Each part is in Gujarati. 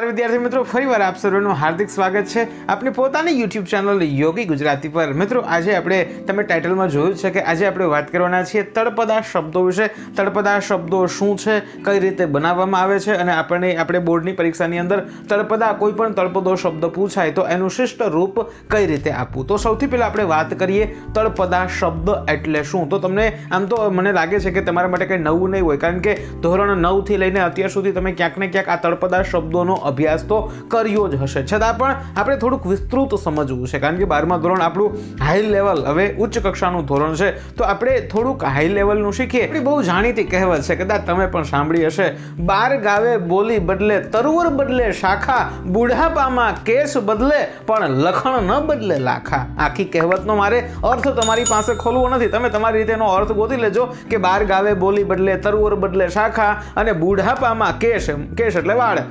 નમસ્કાર વિદ્યાર્થી મિત્રો, ફરીવાર આપ સર્વનું હાર્દિક સ્વાગત છે આપની પોતાની યુટ્યુબ ચેનલ યોગી ગુજરાતી પર। મિત્રો આજે આપણે તમે ટાઇટલમાં જોયું છે કે આજે આપણે વાત કરવાના છીએ તળપદા શબ્દો વિશે। તળપદા શબ્દો શું છે, કઈ રીતે બનાવવામાં આવે છે અને આપણે બોર્ડની પરીક્ષાની અંદર તળપદા કોઈ પણ તળપદો શબ્દ પૂછાય તો એનું શિષ્ટ રૂપ કઈ રીતે આપવું। તો સૌથી પહેલા આપણે વાત કરીએ તળપદા શબ્દ એટલે શું। તો તમને આમ તો મને લાગે છે કે તમારા માટે કંઈ નવું નહીં હોય, કારણ કે ધોરણ 9 થી લઈને અત્યાર સુધી તમે ક્યાંક ને ક્યાંક આ તળપદા શબ્દોનો અભ્યાસ તો કર્યો જ હશે, છતાં પણ આપણે થોડુંક વિસ્તૃત સમજવું છે, કારણ કે 12મા ધોરણ આપણું હાઈ લેવલ, હવે ઉચ્ચ કક્ષાનું ધોરણ છે, તો આપણે થોડુંક હાઈ લેવલનું શીખીએ। આપણી બહુ જાણીતી કહેવત છે, કદાચ તમે પણ સાંભળી હશે, 12 ગાવે બોલી બદલે, તરુવર બદલે શાખા, બુઢાપામાં કેસ બદલે પણ લખણ ન બદલે લાખા। આખી કહેવતનો મારે અર્થ તમારી પાસે ખોલવો નથી, તમે તમારી રીતે એનો અર્થ ગોતી લેજો કે 12 ગાવે બોલી બદલે, તરુવર બદલે શાખા અને બુઢાપામાં કેસ એટલે વાળ,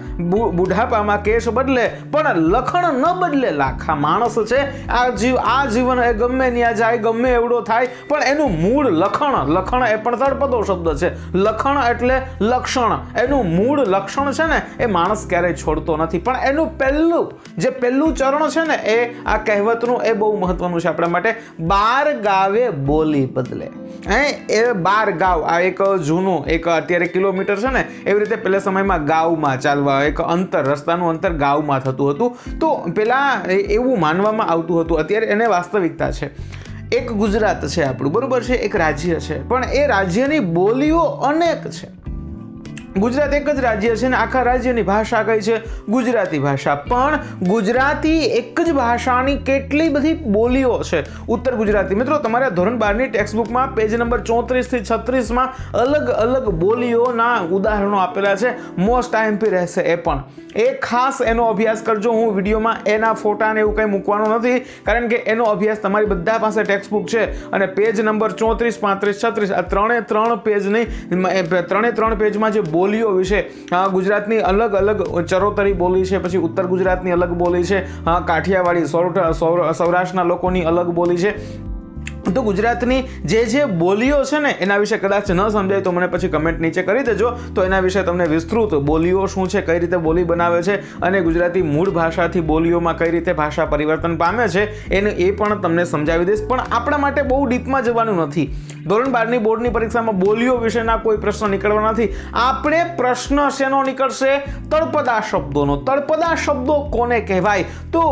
બુઢાપામાં કેસ બદલે પણ લખણ ન બદલે લાખા। માણસ છે આ જીવન એ ગમે ત્યાં જાય, ગમે એવડો થાય, પણ એનું મૂળ લખણ એ પણ તળપદો શબ્દ છે। લખણ એટલે લક્ષણ, એનું મૂળ લક્ષણ છે ને એ માણસ ક્યારેય છોડતો નથી, પણ એનું પહેલું ચરણ છે ને એ આ કહેવતનું એ બહુ મહત્વનું છે આપણા માટે। 12 ગાવે બોલી બદલે, એ 12 ગાવ, આ એક જૂનું એક અત્યારે કિલોમીટર છે ને, એવી રીતે પહેલા સમયમાં ગાવમાં ચાલવા એક અંતર, રસ્તાનું અંતર ગાવમાં થતું હતું, તો પેલા એવું માનવામાં આવતું હતું, અત્યારે એને વાસ્તવિકતા છે। એક ગુજરાત છે આપણું, બરોબર છે, એક રાજ્ય છે, પણ એ રાજ્યની બોલીઓ અનેક છે। ગુજરાત એક જ રાજ્ય છે ને આખા રાજ્યની ભાષા કઈ છે? ગુજરાતી ભાષા, પણ ગુજરાતી એક જ ભાષાની કેટલી બધી બોલીઓ છે। ઉત્તર ગુજરાતી, મિત્રો તમારા ધોરણ 12ની ટેક્સ્ટબુકમાં પેજ નંબર 34 થી 36માં અલગ અલગ બોલીઓના ઉદાહરણો આપેલા છે, મોસ્ટ આઈએમપી રહેશે એ પણ, એ ખાસ એનો અભ્યાસ કરજો। હું વિડીયોમાં એના ફોટા ને એવું કંઈ મૂકવાનું નથી, કારણ કે એનો અભ્યાસ તમારી બધા પાસે ટેક્સ્ટબુક છે અને પેજ નંબર 34, 35, 36 આ ત્રણે પેજ નહીં, ત્રણે પેજમાં જે બોલીઓ વિશે, ગુજરાતની અલગ અલગ ચરોતરી બોલી છે, પછી ઉત્તર ગુજરાતની અલગ બોલી છે, કાઠિયાવાડી સૌરાષ્ટ્રના લોકોની અલગ બોલી છે। તો ગુજરાતની જે બોલીઓ છે ને એના વિશે કદાચ ન સમજાય તો મને પછી કમેન્ટ નીચે કરી દેજો, તો એના વિશે તમને વિસ્તૃત બોલીઓ શું છે, કઈ રીતે બોલી બનાવે છે અને ગુજરાતી મૂળ ભાષાથી બોલીઓમાં કઈ રીતે ભાષા પરિવર્તન પામે છે એ પણ તમને સમજાવી દઈશ। પણ આપણા માટે બહુ ડીપમાં જવાનું નથી, ધોરણ 12ની બોર્ડની પરીક્ષામાં બોલીઓ વિશેના કોઈ પ્રશ્ન નીકળવા નથી, આપણે પ્રશ્ન શેનો નીકળશે? તળપદા શબ્દોનો। તળપદા શબ્દો કોને કહેવાય? તો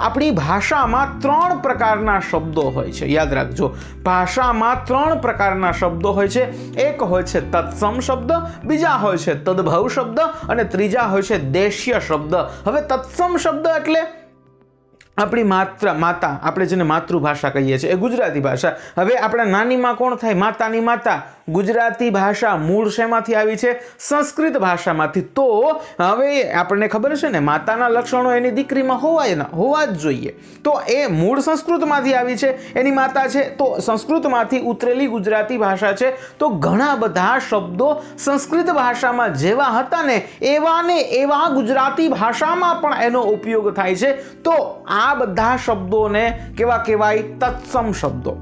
આપણી ભાષામાં 3 પ્રકારના શબ્દો હોય છે, યાદ રાખજો। ભાષામાં 3 પ્રકારના શબ્દો હોય છે, એક હોય છે તત્સમ શબ્દ, બીજા હોય છે તદભવ શબ્દ અને ત્રીજા હોય છે દેશ્ય શબ્દ। હવે તત્સમ શબ્દ એટલે આપણી માતા, આપણે જેને માતૃભાષા કહીએ છીએ, એ ગુજરાતી ભાષા। હવે આપણા નાની માં કોણ થાય? માતાની માતા। ગુજરાતી ભાષા મૂળ શેમાંથી આવી છે? સંસ્કૃત ભાષામાંથી। તો હવે આપણને ખબર છે ને, માતાના લક્ષણો એની દીકરીમાં હોવા જ જોઈએ, તો એ મૂળ સંસ્કૃતમાંથી આવી છે, એની માતા છે, તો સંસ્કૃતમાંથી ઉતરેલી ગુજરાતી ભાષા છે, તો ઘણા બધા શબ્દો સંસ્કૃત ભાષામાં જેવા હતા ને એવા ગુજરાતી ભાષામાં પણ એનો ઉપયોગ થાય છે। તો આ બધા શબ્દોને કેવા કહેવાય? તત્સમ શબ્દો।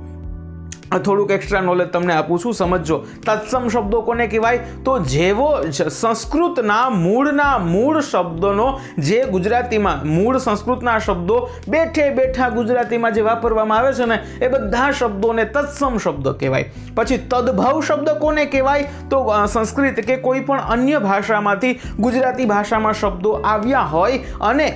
થોડુંક એક્સ્ટ્રા નોલેજ તમને આપું છું, સમજો। તત્સમ શબ્દો કોને કહેવાય? તો જેવો સંસ્કૃતના મૂળ શબ્દોનો જે ગુજરાતીમાં મૂળ સંસ્કૃતના શબ્દો બેઠા ગુજરાતીમાં જે વાપરવામાં આવે છે ને એ બધા શબ્દોને તત્સમ શબ્દ કહેવાય। પછી તદભવ શબ્દ કોને કહેવાય? તો સંસ્કૃત કે કોઈ પણ અન્ય ભાષામાંથી ગુજરાતી ભાષામાં શબ્દો આવ્યા હોય અને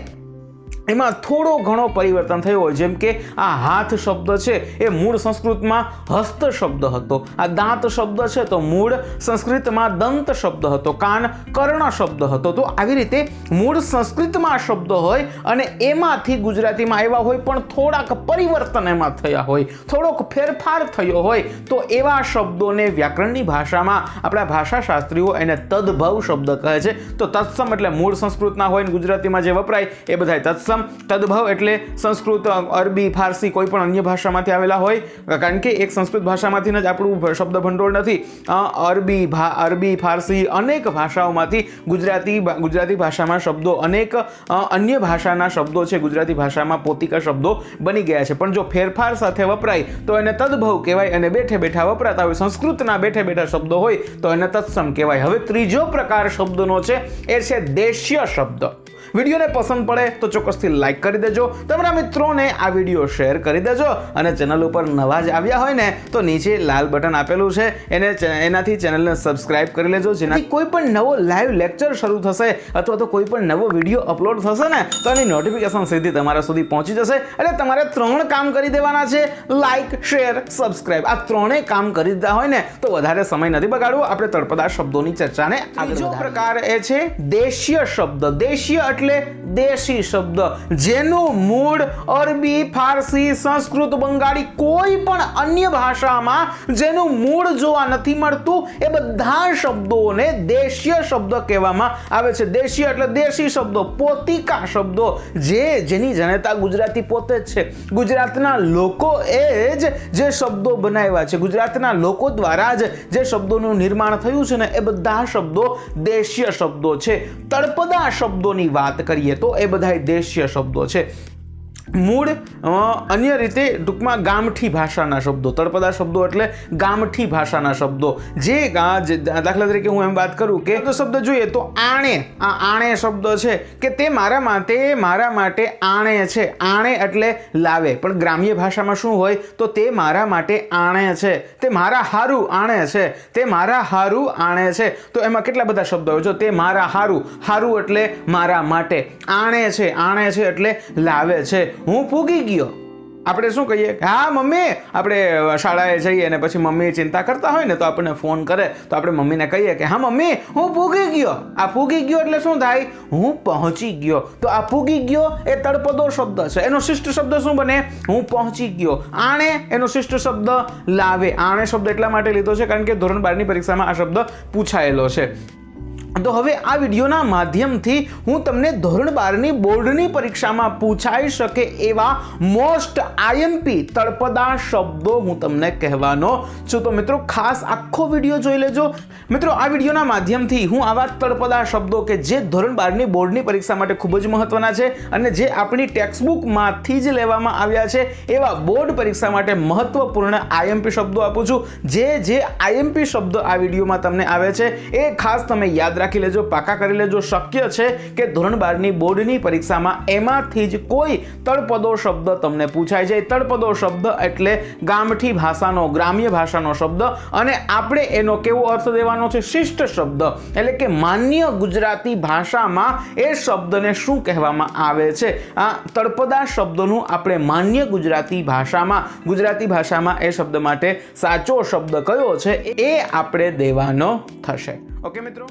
એમાં થોડો ઘણો પરિવર્તન થયો હોય, જેમ કે આ હાથ શબ્દ છે એ મૂળ સંસ્કૃતમાં હસ્ત શબ્દ હતો, આ દાંત શબ્દ છે તો મૂળ સંસ્કૃતમાં દંત શબ્દ હતો, કાન કર્ણ શબ્દ હતો। તો આવી રીતે મૂળ સંસ્કૃતમાં શબ્દ હોય અને એમાંથી ગુજરાતીમાં આવ્યા હોય, પણ થોડાક પરિવર્તન એમાં થયા હોય, થોડોક ફેરફાર થયો હોય, તો એવા શબ્દોને વ્યાકરણની ભાષામાં આપણા ભાષાશાસ્ત્રીઓ એને તદભવ શબ્દ કહે છે। તો તત્સમ એટલે મૂળ સંસ્કૃતના હોય ને ગુજરાતીમાં જે વપરાય એ બધા તત્સમ। તદભવ એટલે સંસ્કૃત, અરબી, ફારસી કોઈ પણ અન્ય ભાષામાંથી આવેલા હોય, કારણ કે એક સંસ્કૃત ભાષામાંથી જ આપણું શબ્દ ભંડોળ નથી, અરબી, ફારસી અનેક ભાષાઓમાંથી ગુજરાતી ભાષામાં શબ્દો, અનેક અન્ય ભાષાના શબ્દો છે ગુજરાતી ભાષામાં પોતિકા શબ્દો બની ગયા છે, પણ જો ફેરફાર સાથે વપરાય તો એને તદભવ કહેવાય, અને બેઠા વપરાતા હોય સંસ્કૃતના બેઠા શબ્દો હોય તો એને તત્સમ કહેવાય। હવે ત્રીજો પ્રકાર શબ્દનો છે એ છે દેશ્ય શબ્દ। વિડીયોને પસંદ પડે તો ચોક્કસથી લાઈક કરી દેજો, તમારા મિત્રોને આ વિડીયો શેર કરી દેજો અને ચેનલ ઉપર નવા જ આવ્યા હોય ને તો નીચે લાલ બટન આપેલું છે એનાથી ચેનલને સબસ્ક્રાઇબ કરી લેજો, જેનાથી કોઈ પણ નવો લાઈવ લેક્ચર શરૂ થશે અથવા તો કોઈ પણ નવો વિડીયો અપલોડ થશે ને તો એની નોટિફિકેશન સીધી તમારા સુધી પહોંચી જશે. એટલે તમારે 3 કામ કરી દેવાના છે, લાઈક, શેર, સબસ્ક્રાઇબ. આ 3 કામ કરી દીધા હોય ને તો વધારે સમય નથી બગાડવો, આપણે તળપદા શબ્દોની ચર્ચાને આગળ વધારીએ. બીજો પ્રકાર એ છે દેશીય શબ્દ. દેશીય એટલે દેશી શબ્દ, જેનું મૂળ અરબી, ફારસી, સંસ્કૃત, બંગાળી કોઈ પણ અન્ય ભાષામાં જેનું મૂળ જોવા નથી મળતું એ બધા શબ્દોને દેશીય શબ્દ કહેવામાં આવે છે. દેશીય એટલે દેશી શબ્દો, પોતિકા શબ્દો, જેની જનતા ગુજરાતી પોતે જ છે. ગુજરાતના લોકો એ જ જે શબ્દો બનાવ્યા છે, ગુજરાતના લોકો દ્વારા જ જે શબ્દોનું નિર્માણ થયું છે ને એ બધા શબ્દો દેશીય શબ્દો છે. તળપદા શબ્દોની વાત કરીએ તો એ બધા દેશીય શબ્દો છે. મૂળ અન્ય રીતે ટૂંકમાં ગામઠી ભાષાના શબ્દો. તળપદા શબ્દો એટલે ગામઠી ભાષાના શબ્દો. જે દાખલા તરીકે હું એમ વાત કરું કે શબ્દ જોઈએ તો આણે, આ આણે શબ્દ છે કે તે મારા માટે આણે છે. આણે એટલે લાવે, પણ ગ્રામ્ય ભાષામાં શું હોય તો તે મારા માટે આણે છે, તે મારા હારું આણે છે, તે મારા હારું આણે છે. તો એમાં કેટલા બધા શબ્દો હોય. જો તે મારા હારું, હારું એટલે મારા માટે, આણે છે, આણે છે એટલે લાવે છે. હું પૂગી ગયો, આપણે શું કહીએ, હા મમ્મી, આપણે શાળાએ જઈએ અને પછી મમ્મી ચિંતા કરતા હોય ને તો આપણને ફોન કરે તો આપણે મમ્મીને કહીએ કે હા મમ્મી હું પૂગી ગયો. આ પૂગી ગયો એટલે શું થાય, હું પહોંચી ગયો. તો આ પૂગી ગયો એ તળપદો શબ્દ છે. એનો શિષ્ટ શબ્દ શું બને, હું પહોંચી ગયો. આણે એનો શિષ્ટ શબ્દ લાવે. આણે શબ્દ એટલા માટે લીધો છે કારણ કે ધોરણ 12 ની પરીક્ષામાં આ શબ્દ પૂછાયેલો છે. તો હવે આ વિડીયોના માધ્યમથી હું તમને ધોરણ 12 ની બોર્ડની પરીક્ષામાં પૂછાઈ શકે એવા મોસ્ટ આઈએમપી તળપદા શબ્દો હું તમને કહેવાનો છું. તો મિત્રો ખાસ આખો વિડીયો જોઈ લેજો. મિત્રો આ વિડીયોના માધ્યમથી હું આવા તળપદા શબ્દો કે જે ધોરણ 12 ની બોર્ડની પરીક્ષા માટે ખૂબ જ મહત્વના છે અને જે આપણી ટેક્સ્ટબુકમાંથી જ લેવામાં આવ્યા છે એવા બોર્ડ પરીક્ષા માટે મહત્વપૂર્ણ આઈએમપી શબ્દો આપું છું. જે આઈએમપી શબ્દો આ વિડીયોમાં તમને આવે છે એ ખાસ તમે યાદ રાખી લેજો, પાકા કરી લેજો. શક્ય છે કે ધોરણ 12 ની બોર્ડની પરીક્ષામાં એમાંથી જ કોઈ તળપદો શબ્દ તમને પૂછાઈ જાય. તળપદો શબ્દ એટલે ગામઠી ભાષાનો, ગ્રામ્ય ભાષાનો શબ્દ અને આપણે એનો કેવો અર્થ દેવાનો છે, શિષ્ટ શબ્દ. એટલે કે માન્ય ગુજરાતી ભાષામાં એ શબ્દને શું કહેવામાં આવે છે. આ તળપદા શબ્દનું આપણે માન્ય ગુજરાતી ભાષામાં એ શબ્દ માટે સાચો શબ્દ કયો છે એ આપણે દેવાનો થશે. ઓકે મિત્રો,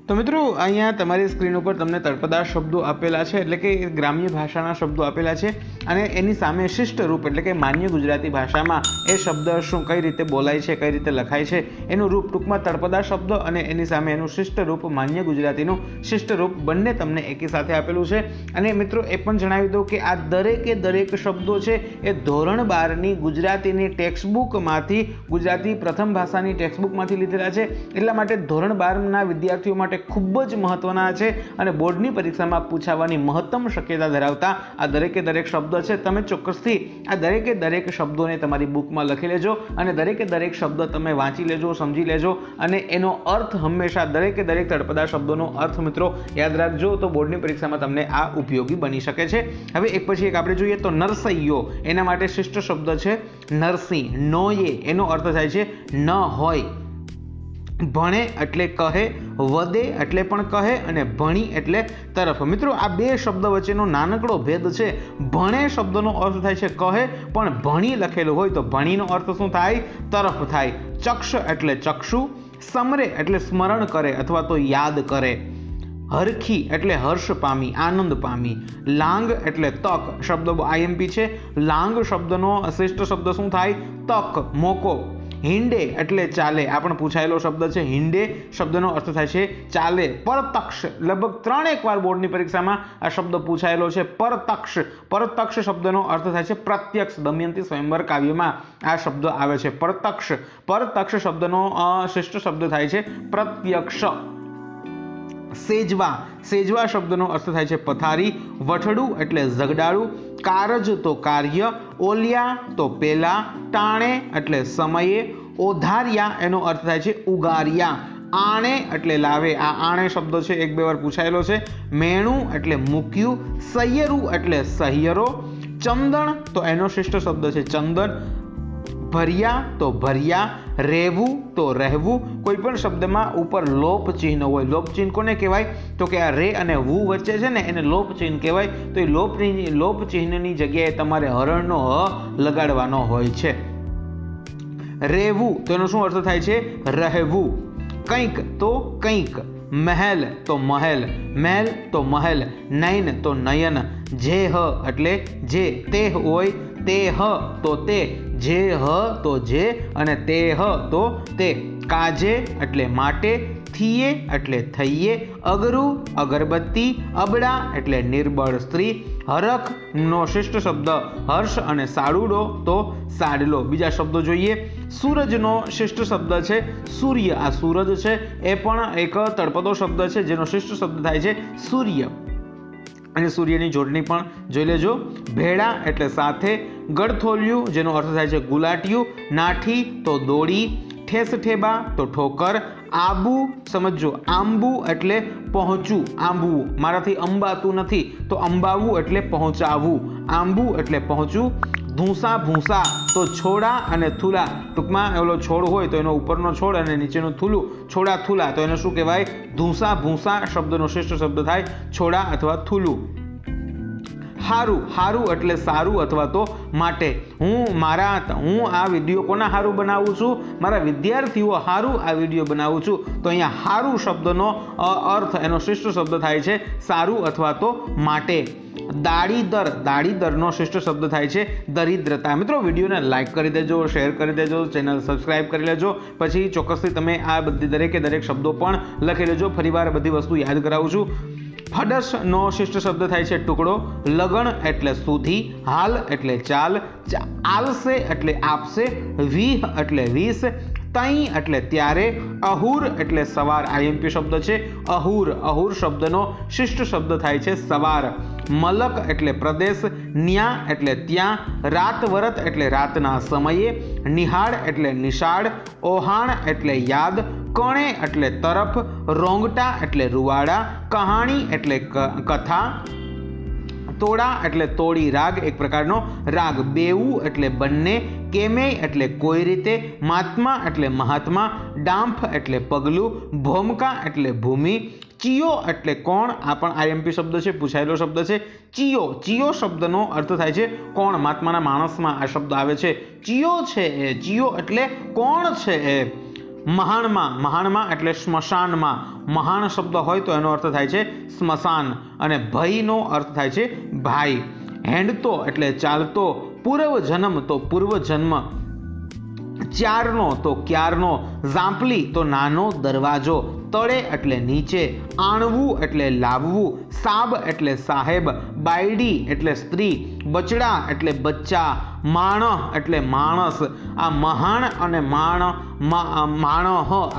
તો મિત્રો અહીંયા તમારી સ્ક્રીન ઉપર તમને તળપદા શબ્દો આપેલા છે, એટલે કે ગ્રામ્ય ભાષાના શબ્દો આપેલા છે અને એની સામે શિષ્ટ રૂપ એટલે કે માન્ય ગુજરાતી ભાષામાં એ શબ્દ શું કઈ રીતે બોલાય છે, કઈ રીતે લખાય છે એનું રૂપ ટૂંકમાં તળપદા શબ્દ અને એની સામે એનું શિષ્ટ રૂપ માન્ય ગુજરાતીનું શિષ્ટ રૂપ બંને તમને એકી સાથે આપેલું છે. અને મિત્રો એ પણ જણાવી દઉં કે આ દરેક શબ્દો છે એ ધોરણ 12 ની ગુજરાતીની ટેક્સ્ટબુકમાંથી, ગુજરાતી પ્રથમ ભાષાની ટેક્સ્ટબુકમાંથી લીધેલા છે. એટલા માટે ધોરણ 12 ના વિદ્યાર્થીઓ માટે ખૂબ જ મહત્વના છે અને બોર્ડની પરીક્ષામાં પૂછાવાની મહત્તમ શક્યતા ધરાવતા આ દરેક શબ્દ છે. તમે ચોક્કસથી આ દરેક શબ્દોને તમારી બુકમાં લખી લેજો અને દરેક શબ્દ તમે વાંચી લેજો, સમજી લેજો અને એનો અર્થ હંમેશા દરેક તળપદા શબ્દોનો અર્થ મિત્રો યાદ રાખજો, તો બોર્ડની પરીક્ષામાં તમને આ ઉપયોગી બની શકે છે. હવે એક પછી એક આપણે જોઈએ તો નરસૈયો, એના માટે શિષ્ટ શબ્દ છે નરસિંહ. નોયે એનો અર્થ થાય છે ન હોય. ભણે એટલે કહે, વદે એટલે પણ કહે અને ભણી એટલે તરફ. મિત્રો આ બે શબ્દ વચ્ચેનો નાનકડો ભેદ છે. ભણે શબ્દનો અર્થ થાય છે કહે, પણ ભણી લખેલું હોય તો ભણીનો અર્થ શું થાય, તરફ થાય. ચક્ષ એટલે ચક્ષુ, સમરે એટલે સ્મરણ કરે અથવા તો યાદ કરે. હરખી એટલે હર્ષ પામી, આનંદ પામી. લાંગ એટલે તક. શબ્દ આઈએમપી છે. લાંગ શબ્દનો શ્રેષ્ઠ શબ્દ શું થાય, તક, મોકો. હિંડે એટલે ચાલે, આ પણ પૂછાયેલો શબ્દ છે. હિંડે શબ્દનો અર્થ થાય છે ચાલે. પરતક્ષ, લગભગ 3 વાર બોર્ડની પરીક્ષામાં આ શબ્દ પૂછાયેલો છે. પરતક્ષ શબ્દનો અર્થ થાય છે પ્રત્યક્ષ. દમયંતી સ્વયંવર કાવ્યમાં આ શબ્દ આવે છે, પરતક્ષ શબ્દનો શ્રેષ્ઠ શબ્દ થાય છે પ્રત્યક્ષ. સેજવા શબ્દનો અર્થ થાય છે પથારી. વઠડું એટલે ઝગડાળું. કારજ તો કાર્ય. ઓલિયા તો પેલા. ટાણે એટલે સમયે. ઓધાર્યા એનો અર્થ થાય છે ઉગાર્યા. આણે એટલે લાવે, આ આણે શબ્દ છે એક બે વાર પૂછાયેલો છે. મેણું એટલે મૂક્યું. સૈયરું એટલે સહિયરો. ચંદન તો એનો શિષ્ટ શબ્દ છે ચંદન. ભર્યા તો ભર્યા. રહેવું તો રહેવું. કોઈ પણ શબ્દમાં ઉપર લોપ ચિહ્ન હોય. લોપ ચિહ્ન કોને કહેવાય? તો કે આ રે અને વુ વચ્ચે છે ને એને લોપ ચિહ્ન કહેવાય. તો એ લોપ ચિહ્નની જગ્યાએ તમારે હરણનો હ લગાડવાનો હોય છે. રહેવું તો એનો શું અર્થ થાય છે? રહેવું. કંઈક તો કંઈક. મહેલ તો મહેલ. મહેલ તો મહેલ. નયન તો નયન. જે હ એટલે જે. તે હોય તે હ તો તે. જે હ તો જે અને તે હ તો તે. કાજે એટલે માટે. થઈએ એટલે થઈએ. અગરું અગરબત્તી. અબડા એટલે નિર્બળ સ્ત્રી. હરખ નો શિષ્ટ શબ્દ હર્ષ અને સાડુડો તો સાડલો. બીજા શબ્દો જોઈએ. સૂરજનો શિષ્ટ શબ્દ છે સૂર્ય. આ સૂરજ છે એ પણ એક તળપદો શબ્દ છે જેનો શિષ્ટ શબ્દ થાય છે સૂર્ય. અને સૂર્યની જોડણી પણ જોઈ લેજો. ભેળા એટલે સાથે. ગળથોલિયું જેનો અર્થ થાય છે ગુલાટિયું. નાઠી તો દોડી. ઠેસઠેબા તો ઠોકર. આબુ સમજો. આંબુ એટલે પહોંચવું. આંબવું. મારાથી અંબાતું નથી તો અંબાવવું એટલે પહોંચાવવું. આંબુ એટલે પહોંચવું. ધૂસા ભૂસા તો છોડા અને થૂલા. ટૂંકમાં એવો છોડ હોય તો એનો ઉપરનો છોડ અને નીચેનું થૂલું છોડા થૂલા તો એને શું કહેવાય? ધૂસા ભૂસા શબ્દનો શ્રેષ્ઠ શબ્દ થાય છોડા અથવા થૂલું. હારું. હારું એટલે સારું અથવા તો માટે. હું આ વિડીયો કોના હારું બનાવું છું? મારા વિદ્યાર્થીઓ હારું આ વિડીયો બનાવું છું. તો અહીંયા હારું શબ્દનો અર્થ એનો શ્રેષ્ઠ શબ્દ થાય છે સારું અથવા તો માટે. દાડીદર. દાડીદરનો શ્રેષ્ઠ શબ્દ થાય છે દરિદ્રતા. મિત્રો વિડીયોને લાઈક કરી દેજો, શેર કરી દેજો, ચેનલ સબસ્ક્રાઇબ કરી લેજો. પછી ચોક્કસથી તમે આ બધી દરેકે દરેક શબ્દો પણ લખી લેજો. ફરીવાર બધી વસ્તુ યાદ કરાવું છું. ફડસ નો શિષ્ટ શબ્દ થાય છે ટુકડો. લગણ એટલે સુધી. હાલ એટલે ચાલ. આલસે એટલે આપશે. વીહ એટલે 20. તઈ એટલે ત્યારે. અહુર એટલે સવાર. આઈએમપી શબ્દ છે અહુર. અહુર શબ્દનો શિષ્ટ શબ્દ થાય છે સવાર. મલક એટલે પ્રદેશ. ન્યા એટલે ત્યાં. રાત વરત એટલે રાતના સમયે. નિહાળ એટલે નિશાળ. ઓહાણ એટલે યાદ. કણે એટલે તરફ. રોંગટા એટલે રૂવાડા. કહાણી એટલે કથા. તોડા એટલે તોડી રાગ, એક પ્રકારનો રાગ. બેવું એટલે બંને. કેમેય એટલે કોઈ રીતે. મહાત્મા એટલે મહાત્મા. ડાંફ એટલે પગલું. ભૂમકા એટલે ભૂમિ. ચિયો એટલે કોણ. આ પણ આઈએમપી શબ્દ છે, પૂછાયેલો શબ્દ છે. ચિયો. ચિયો શબ્દનો અર્થ થાય છે કોણ. મહાત્માના માણસમાં આ શબ્દ આવે છે. ચિયો છે એ. ચિયો એટલે કોણ છે એ. મહાણમાં. મહાણમાં એટલે સ્મશાનમાં. મહાણ શબ્દ હોય તો એનો અર્થ થાય છે સ્મશાન. અને ભયનો અર્થ થાય છે ભાઈ. હેંડતો એટલે ચાલતો. પૂર્વ જન્મ તો પૂર્વ જન્મ. ચારનો તો ક્યારનો. ઝાંપલી તો નાનો દરવાજો. તળે એટલે નીચે. આણવું એટલે લાવવું. સાબ એટલે સાહેબ. બાયડી એટલે સ્ત્રી. બચડા એટલે બચ્ચા. માણહ એટલે માણસ. આ મહાણ અને માણહ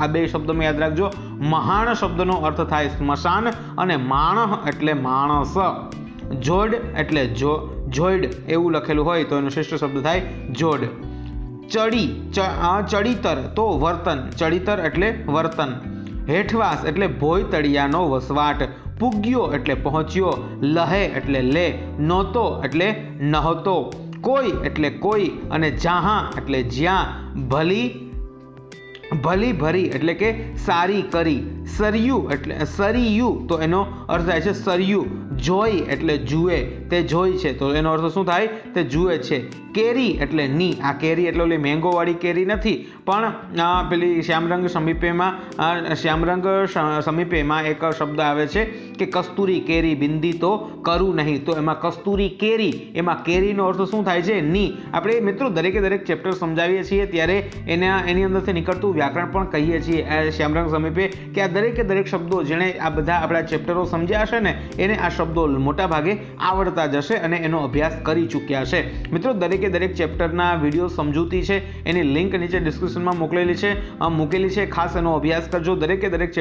આ બે શબ્દમાં યાદ રાખજો. મહાણ શબ્દનો અર્થ થાય સ્મશાન અને માણહ એટલે માણસ. જોડ એટલે જોડ એવું લખેલું હોય તો એનો શ્રેષ્ઠ શબ્દ થાય જોડ. ચડિતર તો વર્તન. ચડિતર એટલે વર્તન. હેઠવાસ એટલે ભોય તળિયાનો વસવાટ. પૂગ્યો એટલે પહોંચ્યો. લહે એટલે લે. નહોતો એટલે નહોતો. કોઈ એટલે કોઈ અને જહાં એટલે જ્યાં. ભલી ભરી એટલે કે સારી કરી. સરયું એટલે સરિયું તો એનો અર્થ થાય છે સરયું. જોઈ એટલે જુએ. તે જોઈ છે તો એનો અર્થ શું થાય? તે જુએ છે. કેરી એટલે ની. આ કેરી એટલે ઓલી મેંગો વાળી કેરી નથી પણ પેલી શ્યામરંગ સમીપેમાં એક શબ્દ આવે છે કે કસ્તુરી કેરી બિંદી તો કરું નહીં. તો એમાં કસ્તુરી કેરી એમાં કેરીનો અર્થ શું થાય છે? ની. આપણે મિત્રો દરેકે દરેક ચેપ્ટર સમજાવીએ છીએ ત્યારે એની અંદરથી નીકળતું વ્યાકરણ પણ કહીએ છીએ શ્યામરંગ સમીપે કે આ દરેકે દરેક શબ્દો જેણે આ બધા આપણા ચેપ્ટરો સમજ્યા હશે ને એને આ શબ્દો મોટા ભાગે આવડતા જશે અને એનો અભ્યાસ કરી ચૂક્યા છે. મિત્રો દરેકે દરેક ચેપ્ટરના વિડીયો સમજૂતી છે એની લિંક નીચે ડિસ્ક્રિપ્શન ડિસ્ક્રિપ્શનમાં મૂકેલી છે. ખાસ એનો અભ્યાસ કરજો. દરેકે દરેક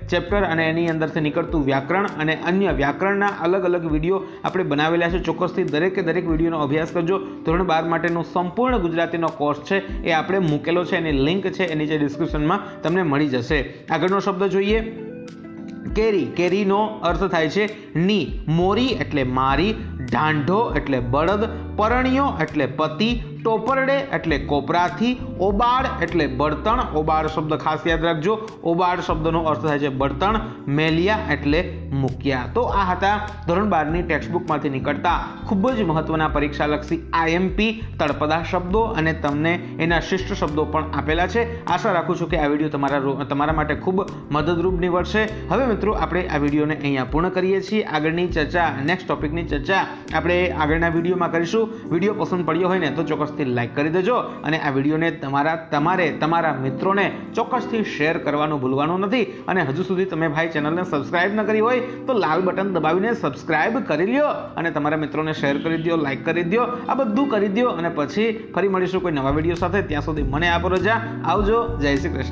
ચેપ્ટર અને એની અંદરથી નીકળતું વ્યાકરણ અને અન્ય વ્યાકરણના અલગ અલગ વિડીયો આપણે બનાવેલા છે. ચોક્કસથી દરેકે દરેક વિડીયોનો અભ્યાસ કરજો. ધોરણ 12 માટેનો સંપૂર્ણ ગુજરાતીનો કોર્સ છે એ આપણે મૂકેલો છે. એની લિંક છે એ નીચે ડિસ્ક્રિપ્શનમાં તમને મળી જશે. આગળનો શબ્દ જોઈએ. કેરી. કેરીનો અર્થ થાય છે ની. મોરી એટલે મારી. ઢાંઢો એટલે બળદ. પરણ્યો એટલે પતિ. ટોપરડે એટલે કોપરાથી. ઓબાળ એટલે બળતણ. ઓબાળ શબ્દ ખાસ યાદ રાખજો. ઓબાળ શબ્દનો અર્થ થાય છે બળતણ. મેલિયા એટલે મૂક્યા. તો આ હતા ધોરણ 12ની ટેક્સ્ટબુકમાંથી નીકળતા ખૂબ જ મહત્વના પરીક્ષાલક્ષી આઈએમપી તળપદા શબ્દો અને તમને એના શિષ્ટ શબ્દો પણ આપેલા છે. આશા રાખું છું કે આ વિડીયો તમારા માટે ખૂબ મદદરૂપ નીવડશે. હવે મિત્રો આપણે આ વિડીયોને અહીંયા પૂર્ણ કરીએ છીએ. આગળની ચર્ચા, નેક્સ્ટ ટોપિકની ચર્ચા આપણે આગળના વિડીયોમાં કરીશું. વિડીયો પસંદ પડ્યો હોય ને તો ચોક્કસથી લાઈક કરી દેજો અને આ વિડીયોને તમારા મિત્રોને ચોક્કસથી શેર કરવાનું ભૂલવાનું નથી. અને હજુ સુધી તમે ભાઈ ચેનલને સબસ્ક્રાઇબ ન કરી હોય તો લાલ બટન દબાવીને સબસ્ક્રાઇબ કરી લ્યો અને તમારા મિત્રોને શેર કરી દો, લાઈક કરી દો. આ બધું કરી દો અને પછી ફરી મળીશું કોઈ નવા વિડીયો સાથે. ત્યાં સુધી મને આપો રજા. આવજો. જય શ્રી કૃષ્ણ.